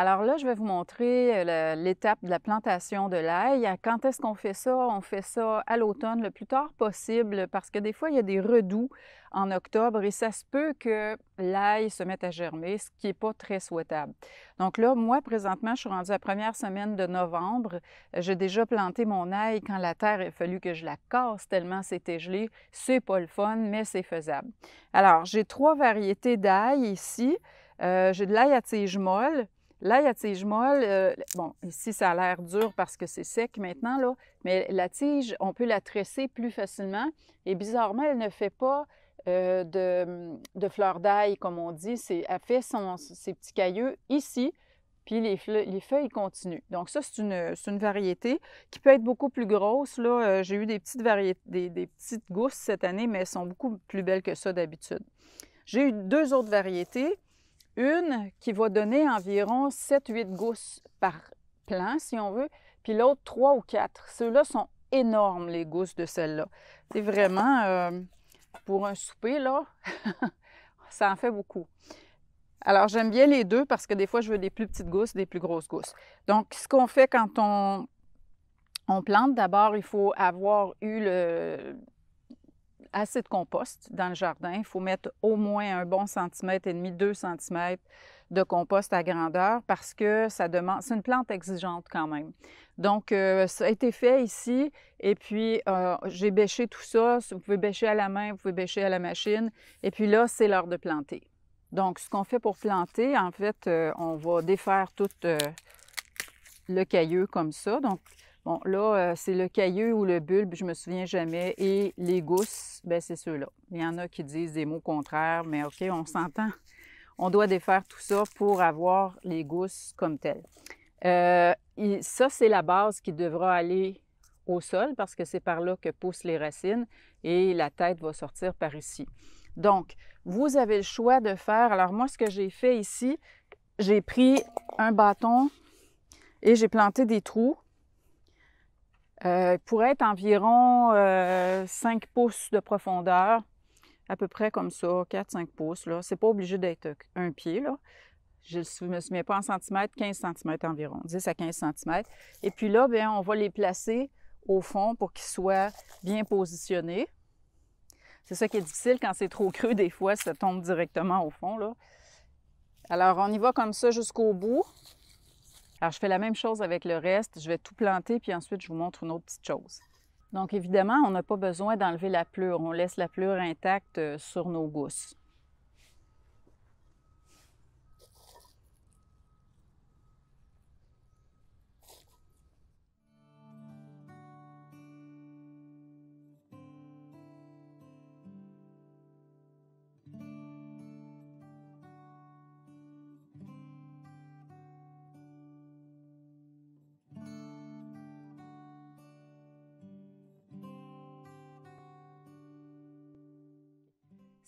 Alors là, je vais vous montrer l'étape de la plantation de l'ail. Quand est-ce qu'on fait ça? On fait ça à l'automne, le plus tard possible, parce que des fois, il y a des redoux en octobre et ça se peut que l'ail se mette à germer, ce qui n'est pas très souhaitable. Donc là, moi, présentement, je suis rendue à la première semaine de novembre. J'ai déjà planté mon ail quand la terre, il a fallu que je la casse tellement c'était gelé. C'est pas le fun, mais c'est faisable. Alors, j'ai 3 variétés d'ail ici. J'ai de l'ail à tige molle. L'ail à tige molle, bon, ici, ça a l'air dur parce que c'est sec maintenant, là, mais la tige, on peut la tresser plus facilement et bizarrement, elle ne fait pas de fleurs d'ail, comme on dit. Elle fait ses petits cailleux ici, puis les feuilles continuent. Donc ça, c'est une variété qui peut être beaucoup plus grosse. Là, j'ai eu des petites variétés, des petites gousses cette année, mais elles sont beaucoup plus belles que ça d'habitude. J'ai eu 2 autres variétés. Une qui va donner environ 7-8 gousses par plant, si on veut, puis l'autre 3 ou 4. Ceux-là sont énormes, les gousses de celle-là. C'est vraiment, pour un souper, là, ça en fait beaucoup. Alors, j'aime bien les deux parce que des fois, je veux des plus petites gousses, des plus grosses gousses. Donc, ce qu'on fait quand on plante, d'abord, il faut avoir eu assez de compost dans le jardin. Il faut mettre au moins un bon centimètre et demi, 2 centimètres de compost à grandeur parce que ça demande, c'est une plante exigeante quand même. Donc, ça a été fait ici et puis j'ai bêché tout ça. Vous pouvez bêcher à la main, vous pouvez bêcher à la machine et puis là, c'est l'heure de planter. Donc, ce qu'on fait pour planter, en fait, on va défaire tout le cailleux comme ça. Donc, bon, là, c'est le cailleux ou le bulbe, je me souviens jamais. Et les gousses, bien, c'est ceux-là. Il y en a qui disent des mots contraires, mais OK, on s'entend. On doit défaire tout ça pour avoir les gousses comme telles. Ça, c'est la base qui devra aller au sol parce que c'est par là que poussent les racines et la tête va sortir par ici. Donc, vous avez le choix de faire... Alors, moi, ce que j'ai fait ici, j'ai pris un bâton et j'ai planté des trous. Il pourrait être environ 5 pouces de profondeur, à peu près comme ça, 4-5 pouces. Ce n'est pas obligé d'être un pied, là. Je ne me souviens pas en centimètres, 15 centimètres environ, 10 à 15 centimètres. Et puis là, bien, on va les placer au fond pour qu'ils soient bien positionnés. C'est ça qui est difficile quand c'est trop creux, des fois, ça tombe directement au fond, là. Alors, on y va comme ça jusqu'au bout. Alors, je fais la même chose avec le reste. Je vais tout planter, puis ensuite, je vous montre une autre petite chose. Donc, évidemment, on n'a pas besoin d'enlever la pleure. On laisse la pleure intacte sur nos gousses.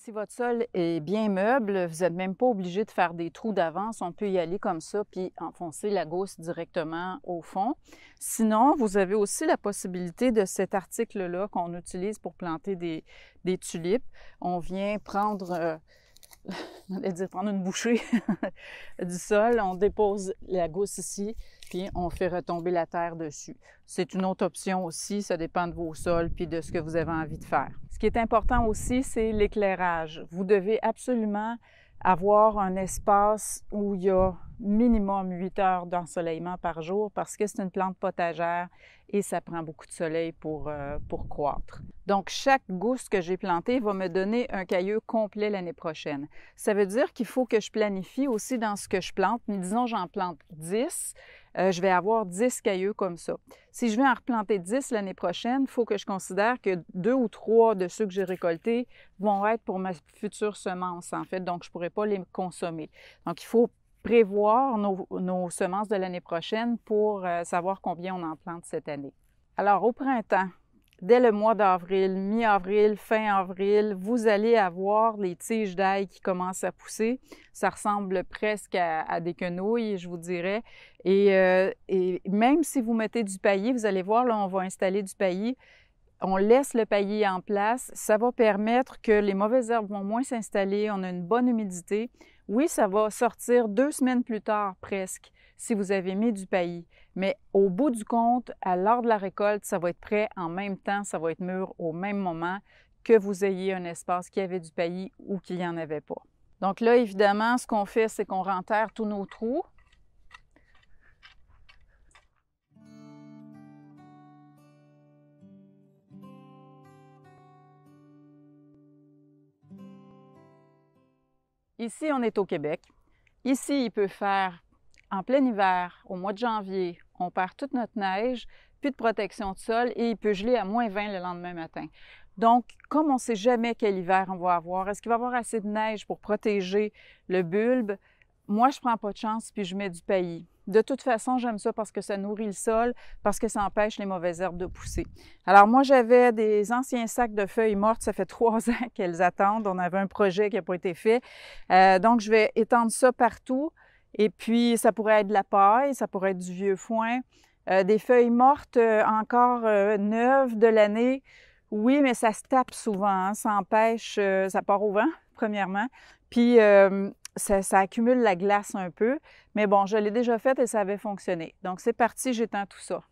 Si votre sol est bien meuble, vous n'êtes même pas obligé de faire des trous d'avance. On peut y aller comme ça, puis enfoncer la gousse directement au fond. Sinon, vous avez aussi la possibilité de cet article-là qu'on utilise pour planter des tulipes. On vient prendre, prendre une bouchée du sol, on dépose la gousse ici, puis on fait retomber la terre dessus. C'est une autre option aussi, ça dépend de vos sols puis de ce que vous avez envie de faire. Ce qui est important aussi, c'est l'éclairage. Vous devez absolument avoir un espace où il y a minimum 8 heures d'ensoleillement par jour parce que c'est une plante potagère et ça prend beaucoup de soleil pour croître. Donc, chaque gousse que j'ai plantée va me donner un cailleux complet l'année prochaine. Ça veut dire qu'il faut que je planifie aussi dans ce que je plante. Mais disons, j'en plante 10, je vais avoir 10 cailleux comme ça. Si je vais en replanter 10 l'année prochaine, il faut que je considère que 2 ou 3 de ceux que j'ai récoltés vont être pour ma future semence, en fait, donc je ne pourrai pas les consommer. Donc, il faut prévoir nos semences de l'année prochaine pour savoir combien on en plante cette année. Alors, au printemps, dès le mois d'avril, mi-avril, fin avril, vous allez avoir les tiges d'ail qui commencent à pousser. Ça ressemble presque à des quenouilles, je vous dirais. Et même si vous mettez du paillis, vous allez voir, là, on va installer du paillis. On laisse le paillis en place. Ça va permettre que les mauvaises herbes vont moins s'installer. On a une bonne humidité. Oui, ça va sortir 2 semaines plus tard presque si vous avez mis du paillis. Mais au bout du compte, à l'heure de la récolte, ça va être prêt en même temps, ça va être mûr au même moment que vous ayez un espace qui avait du paillis ou qu'il n'y en avait pas. Donc là, évidemment, ce qu'on fait, c'est qu'on renterre tous nos trous. Ici, on est au Québec. Ici, il peut faire en plein hiver, au mois de janvier, on perd toute notre neige, plus de protection de sol et il peut geler à -20 le lendemain matin. Donc, comme on ne sait jamais quel hiver on va avoir, est-ce qu'il va y avoir assez de neige pour protéger le bulbe? Moi, je ne prends pas de chance puis je mets du paillis. De toute façon, j'aime ça parce que ça nourrit le sol, parce que ça empêche les mauvaises herbes de pousser. Alors moi, j'avais des anciens sacs de feuilles mortes, ça fait 3 ans qu'elles attendent. On avait un projet qui n'a pas été fait. Donc, je vais étendre ça partout. Et puis, ça pourrait être de la paille, ça pourrait être du vieux foin. Des feuilles mortes encore neuves de l'année, oui, mais ça se tape souvent, hein. Ça empêche, ça part au vent, premièrement. Puis, ça accumule la glace un peu. Mais bon, je l'ai déjà fait et ça avait fonctionné. Donc, c'est parti, j'étends tout ça.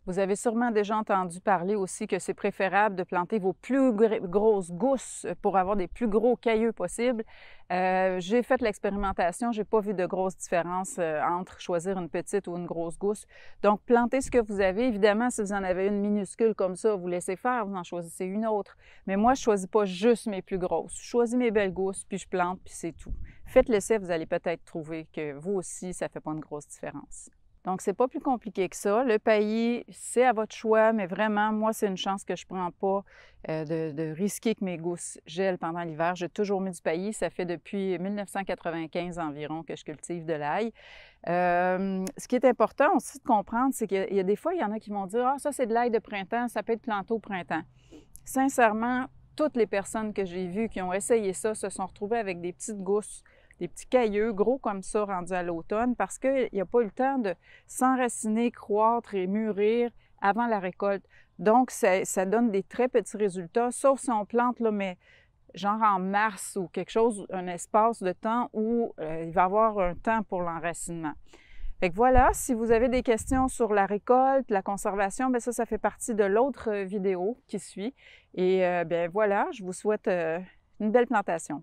Vous avez sûrement déjà entendu parler aussi que c'est préférable de planter vos plus grosses gousses pour avoir des plus gros cailleux possibles. J'ai fait l'expérimentation, j'ai pas vu de grosse différence entre choisir une petite ou une grosse gousse. Donc, plantez ce que vous avez. Évidemment, si vous en avez une minuscule comme ça, vous laissez faire, vous en choisissez une autre. Mais moi, je choisis pas juste mes plus grosses. Je choisis mes belles gousses, puis je plante, puis c'est tout. Faites l'essai, vous allez peut-être trouver que vous aussi, ça fait pas une grosse différence. Donc, c'est pas plus compliqué que ça. Le paillis, c'est à votre choix, mais vraiment, moi, c'est une chance que je prends pas de risquer que mes gousses gèlent pendant l'hiver. J'ai toujours mis du paillis. Ça fait depuis 1995 environ que je cultive de l'ail. Ce qui est important aussi de comprendre, c'est qu'il y a des fois, il y en a qui vont dire « Ah, ça, c'est de l'ail de printemps, ça peut être planté au printemps. » Sincèrement, toutes les personnes que j'ai vues qui ont essayé ça se sont retrouvées avec des petites gousses, des petits cailleux gros comme ça rendus à l'automne parce qu'il n'y a pas eu le temps de s'enraciner, croître et mûrir avant la récolte. Donc, ça donne des très petits résultats, sauf si on plante, là, mais genre en mars ou quelque chose, un espace de temps où il va y avoir un temps pour l'enracinement. Fait que voilà, si vous avez des questions sur la récolte, la conservation, bien ça fait partie de l'autre vidéo qui suit. Et bien voilà, je vous souhaite une belle plantation.